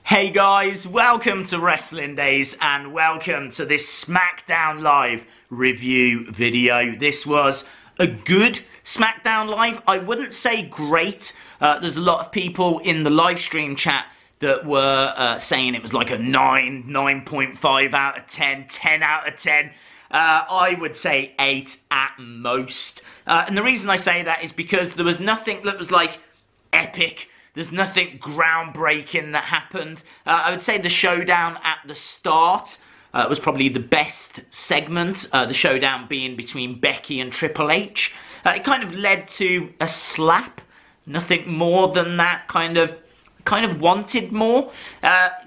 Hey guys, welcome to Wrestling Days and welcome to this SmackDown Live review video. This was a good SmackDown Live. I wouldn't say great. There's a lot of people in the live stream chat that were saying it was like a 9.5 out of 10, 10 out of 10. I would say 8 at most. And the reason I say that is because there was nothing that was like epic. There's nothing groundbreaking that happened. I would say the showdown at the start was probably the best segment. The showdown being between Becky and Triple H. It kind of led to a slap. Nothing more than that. Kind of wanted more.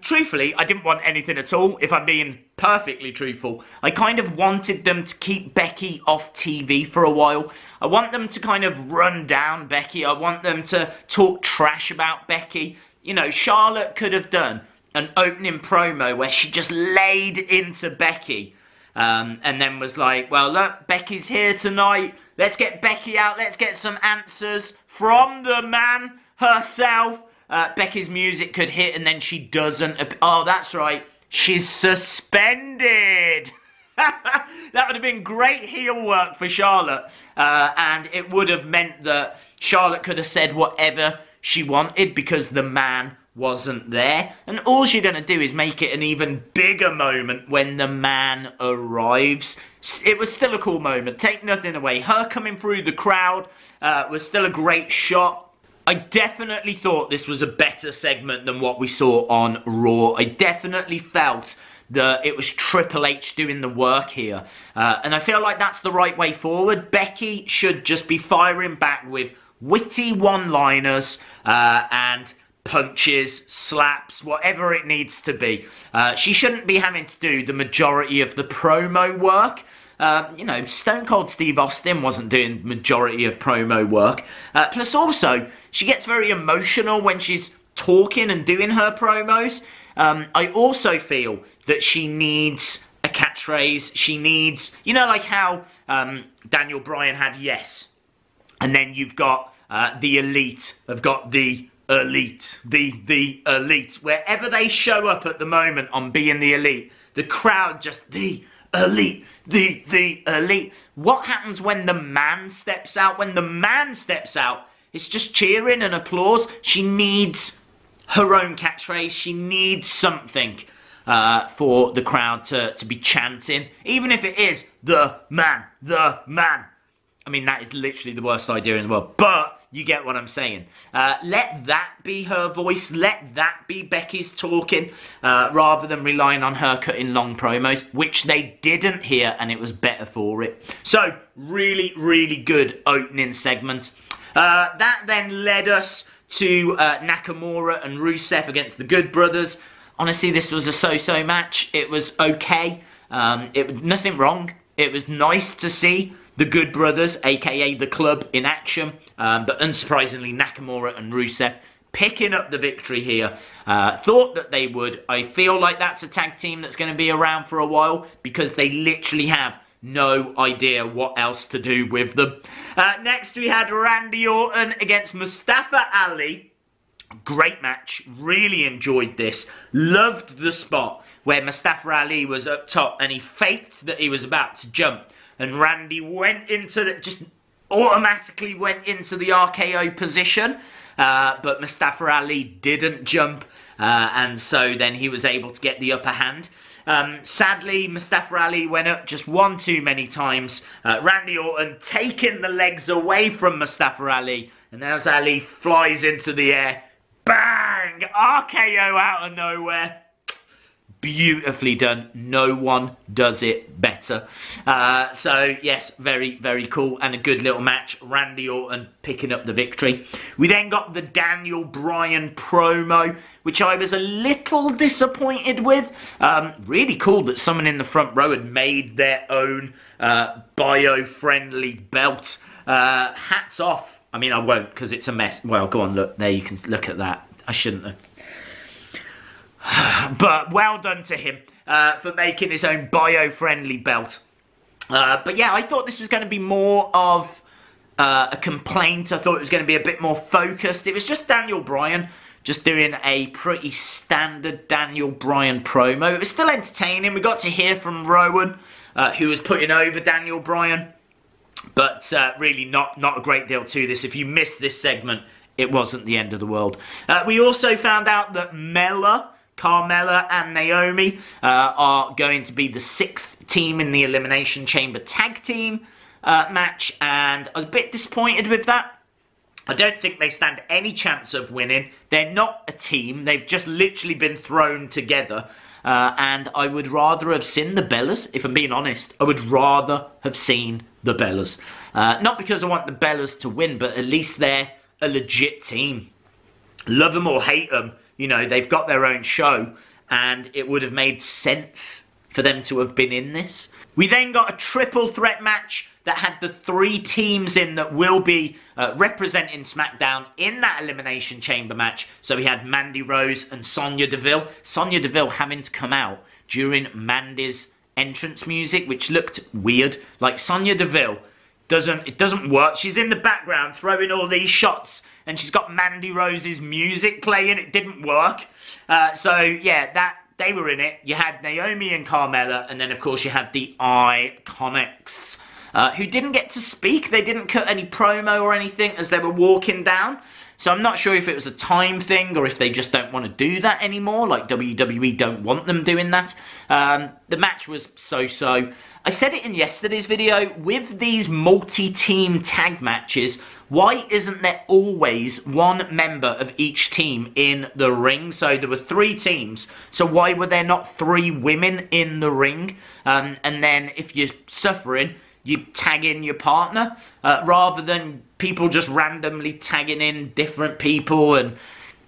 Truthfully, I didn't want anything at all, if I'm being perfectly truthful. I kind of wanted them to keep Becky off TV for a while. I want them to kind of run down Becky. I want them to talk trash about Becky. You know, Charlotte could have done an opening promo where she just laid into Becky. And then was like, well, look, Becky's here tonight. Let's get Becky out. Let's get some answers from the man herself. Becky's music could hit and then she doesn't. Oh, that's right. She's suspended. That would have been great heel work for Charlotte. And it would have meant that Charlotte could have said whatever she wanted because the man wasn't there. And all you're going to do is make it an even bigger moment when the man arrives. It was still a cool moment. Take nothing away. Her coming through the crowd was still a great shot. I definitely thought this was a better segment than what we saw on Raw. I definitely felt that it was Triple H doing the work here. And I feel like that's the right way forward. Becky should just be firing back with witty one-liners and punches, slaps, whatever it needs to be. She shouldn't be having to do the majority of the promo work. You know, Stone Cold Steve Austin wasn't doing the majority of promo work. Plus also, she gets very emotional when she's talking and doing her promos. I also feel that she needs a catchphrase. She needs, you know, like how Daniel Bryan had yes. And then you've got the Elite. I've got the Elite. The Elite. Wherever they show up at the moment on Being the Elite, the crowd just, the Elite. The Elite. What happens when the man steps out? When the man steps out, it's just cheering and applause. She needs her own catchphrase. She needs something for the crowd to be chanting. Even if it is the man, the man. I mean, that is literally the worst idea in the world. But you get what I'm saying. Let that be her voice. Let that be Becky's talking. Rather than relying on her cutting long promos. Which they didn't here. And it was better for it. So, really, really good opening segment. That then led us to Nakamura and Rusev against the Good Brothers. Honestly, this was a so-so match. It was okay. Nothing wrong. It was nice to see the Good Brothers, aka the Club, in action. But unsurprisingly, Nakamura and Rusev picking up the victory here. Thought that they would. I feel like that's a tag team that's going to be around for a while because they literally have no idea what else to do with them. Next, we had Randy Orton against Mustafa Ali. Great match. Really enjoyed this. Loved the spot where Mustafa Ali was up top and he faked that he was about to jump. And Randy went into the, just automatically went into the RKO position. But Mustafa Ali didn't jump. And so then he was able to get the upper hand. Sadly, Mustafa Ali went up just one too many times. Randy Orton taking the legs away from Mustafa Ali. And as Ali flies into the air, bang! RKO out of nowhere. Beautifully done. No one does it better. So, yes, very, very cool and a good little match. Randy Orton picking up the victory. We then got the Daniel Bryan promo, which I was a little disappointed with. Really cool that someone in the front row had made their own bio-friendly belt. Hats off. I mean, I won't because it's a mess. Well, go on, look. There you can look at that. I shouldn't have. But well done to him for making his own bio-friendly belt. But yeah, I thought this was going to be more of a complaint. I thought it was going to be a bit more focused. It was just Daniel Bryan just doing a pretty standard Daniel Bryan promo. It was still entertaining. We got to hear from Rowan, who was putting over Daniel Bryan. But really not a great deal to this. If you missed this segment, it wasn't the end of the world. We also found out that Carmella and Naomi are going to be the 6th team in the Elimination Chamber tag team match. And I was a bit disappointed with that. I don't think they stand any chance of winning. They're not a team. They've just literally been thrown together. And I would rather have seen the Bellas, if I'm being honest. I would rather have seen the Bellas. Not because I want the Bellas to win, but at least they're a legit team. Love them or hate them, you know, they've got their own show. And it would have made sense for them to have been in this. We then got a triple threat match that had the 3 teams in that will be representing SmackDown in that Elimination Chamber match. So we had Mandy Rose and Sonya Deville. Sonya Deville having to come out during Mandy's entrance music, which looked weird. Like, Sonya Deville it doesn't work. She's in the background throwing all these shots and she's got Mandy Rose's music playing. It didn't work. So yeah, they were in it. You had Naomi and Carmella, and then of course you had the Iconics, who didn't get to speak. They didn't cut any promo or anything as they were walking down. So I'm not sure if it was a time thing or if they just don't want to do that anymore, like WWE don't want them doing that. The match was so-so. I said it in yesterday's video, with these multi-team tag matches, why isn't there always one member of each team in the ring? So there were 3 teams, so why were there not 3 women in the ring? And then if you're suffering, you tag in your partner, rather than people just randomly tagging in different people. And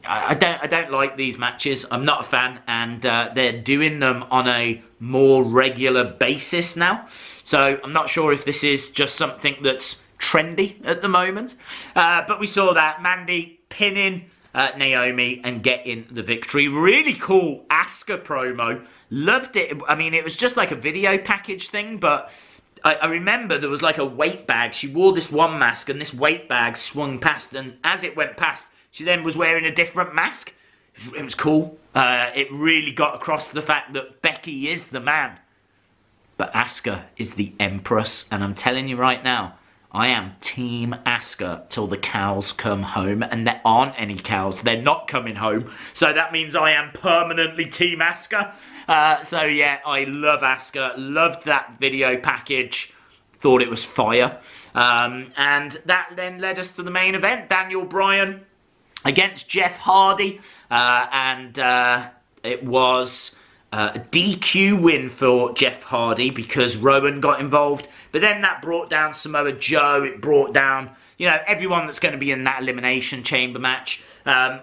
I don't like these matches. I'm not a fan, and they're doing them on a more regular basis now. So I'm not sure if this is just something that's trendy at the moment. But we saw that Mandy pinning Naomi and getting the victory. Really cool Asuka promo. Loved it. I mean, it was just like a video package thing, but I remember there was like a weight bag. She wore this one mask and this weight bag swung past, and as it went past, she then was wearing a different mask. It was cool. It really got across the fact that Becky is the man, but Asuka is the Empress. And I'm telling you right now, I am Team Asuka till the cows come home, and there aren't any cows. They're not coming home, so that means I am permanently Team Asuka. So yeah, I love Asuka. Loved that video package. Thought it was fire. And that then led us to the main event. Daniel Bryan against Jeff Hardy. And it was a DQ win for Jeff Hardy because Rowan got involved. But then that brought down Samoa Joe. It brought down, you know, everyone that's going to be in that Elimination Chamber match.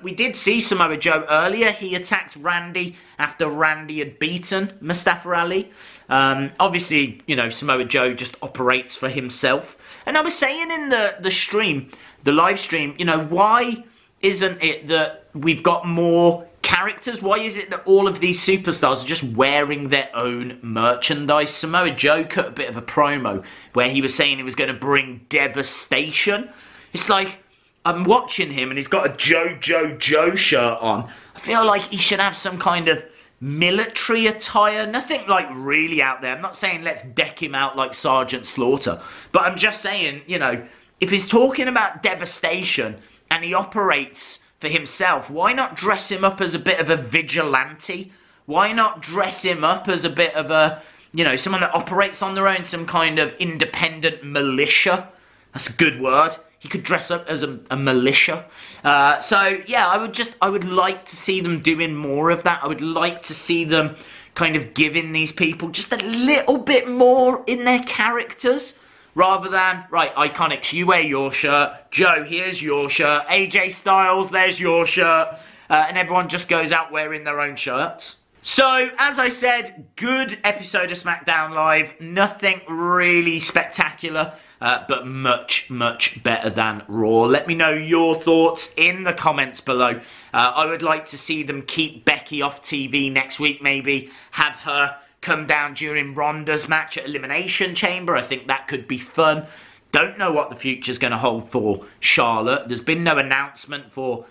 We did see Samoa Joe earlier. He attacked Randy after Randy had beaten Mustafa Ali. Obviously, you know, Samoa Joe just operates for himself. And I was saying in the stream, the live stream, you know, why isn't it that we've got more characters? Why is it that all of these superstars are just wearing their own merchandise? Samoa Joe cut a bit of a promo where he was saying he was going to bring devastation. It's like, I'm watching him and he's got a Joe shirt on. I feel like he should have some kind of military attire. Nothing like really out there. I'm not saying let's deck him out like Sergeant Slaughter. But I'm just saying, you know, if he's talking about devastation and he operates for himself, why not dress him up as a bit of a vigilante? Why not dress him up as a bit of a, you know, someone that operates on their own, some kind of independent militia? That's a good word. He could dress up as a militia. So, yeah, I would like to see them doing more of that. I would like to see them kind of giving these people just a little bit more in their characters. Rather than, right, Iconics, you wear your shirt. Joe, here's your shirt. AJ Styles, there's your shirt. And everyone just goes out wearing their own shirts. So, as I said, good episode of SmackDown Live. Nothing really spectacular, but much, much better than Raw. Let me know your thoughts in the comments below. I would like to see them keep Becky off TV next week, maybe. Have her come down during Ronda's match at Elimination Chamber. I think that could be fun. Don't know what the future's going to hold for Charlotte. There's been no announcement for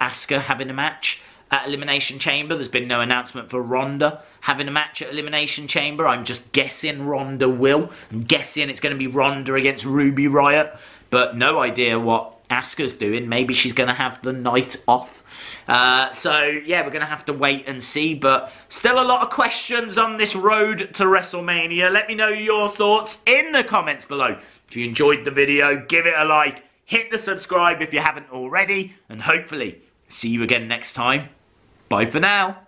Asuka having a match at Elimination Chamber. There's been no announcement for Ronda having a match at Elimination Chamber. I'm just guessing Ronda will. I'm guessing it's going to be Ronda against Ruby Riott, but no idea what Asuka's doing. Maybe she's going to have the night off. So, yeah, we're going to have to wait and see, but still a lot of questions on this road to WrestleMania. Let me know your thoughts in the comments below. If you enjoyed the video, give it a like, hit the subscribe if you haven't already, and hopefully see you again next time. Bye for now.